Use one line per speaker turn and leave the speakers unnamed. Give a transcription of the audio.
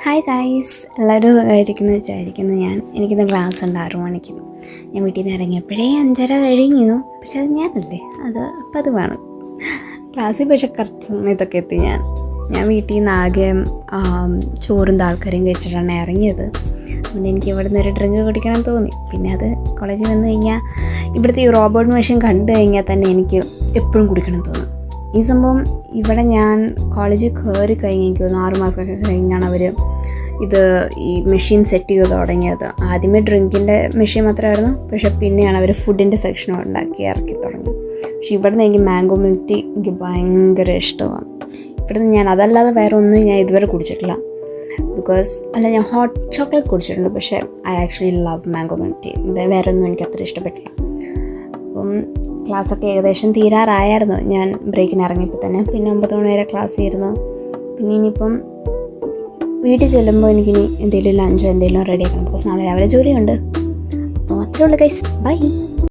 Hi guys, എല്ലാവരും സുഖമായിരിക്കുന്നു വിചാരിക്കുന്നു. എനിക്കിന്ന് ക്ലാസ് ഉണ്ട് 6 മണിക്ക്. ഞാൻ വീട്ടിൽ നിന്ന് ഇറങ്ങിയപ്പോഴേ 5:30 കഴിഞ്ഞു. പക്ഷെ അത് ഞാനല്ലേ, അത് പതിവാണ്. ക്ലാസ്സിൽ പക്ഷെ കറക്റ്റ് സമയത്തൊക്കെ എത്തി. ഞാൻ വീട്ടിൽ നിന്ന് ആകെ ചോറും താൽക്കാരും കഴിച്ചിട്ടാണ് ഇറങ്ങിയത്. അതുകൊണ്ട് എനിക്ക് ഇവിടെ നിന്ന് ഒരു ഡ്രിങ്ക് കുടിക്കണം തോന്നി. പിന്നെ അത് കോളേജിൽ വന്നു കഴിഞ്ഞാൽ ഇവിടുത്തെ ഈ റോബോട്ട് മെഷീൻ കണ്ടു കഴിഞ്ഞാൽ തന്നെ എനിക്ക് എപ്പോഴും കുടിക്കണം തോന്നും. ഈ സംഭവം ഇവിടെ ഞാൻ കോളേജിൽ കയറി കഴിഞ്ഞ് എനിക്ക് തോന്നുന്നു 6 മാസമൊക്കെ കഴിഞ്ഞാണ് അവർ ഈ മെഷീൻ സെറ്റ് ചെയ്ത് തുടങ്ങിയത്. ആദ്യമേ ഡ്രിങ്കിൻ്റെ മെഷീൻ മാത്രമായിരുന്നു, പക്ഷെ പിന്നെയാണ് അവർ ഫുഡിൻ്റെ സെക്ഷനും ഇറക്കി തുടങ്ങി. പക്ഷെ ഇവിടെ നിന്ന് എനിക്ക് മാംഗോ മിൽക്ക് ടീ എനിക്ക് ഭയങ്കര ഇഷ്ടമാണ്. ഇവിടുന്ന് ഞാൻ അതല്ലാതെ വേറെ ഒന്നും ഞാൻ ഇതുവരെ കുടിച്ചിട്ടില്ല. ഞാൻ ഹോട്ട് ചോക്ലേറ്റ് കുടിച്ചിട്ടുണ്ട്, പക്ഷേ I actually love mango milk tea. വേറെ ഒന്നും എനിക്ക് അത്ര ഇഷ്ടപ്പെട്ടില്ല. അപ്പം ക്ലാസ്സൊക്കെ ഏകദേശം തീരാറായിരുന്നു ഞാൻ ബ്രേക്കിന് ഇറങ്ങിയപ്പോൾ തന്നെ. പിന്നെ 9 മണി വരെ ക്ലാസ് ആയിരുന്നു. പിന്നെ ഇനിയിപ്പം വീട്ടിൽ ചെല്ലുമ്പോൾ എനിക്കിനി എന്തെങ്കിലും ലഞ്ചോ എന്തെങ്കിലും റെഡിയാക്കണം. ബിക്കോസ് നാളെ രാവിലെ ജോലിയുണ്ട്. അപ്പോൾ അത്രേ ഉള്ളൂ ഗൈസ്, ബൈ.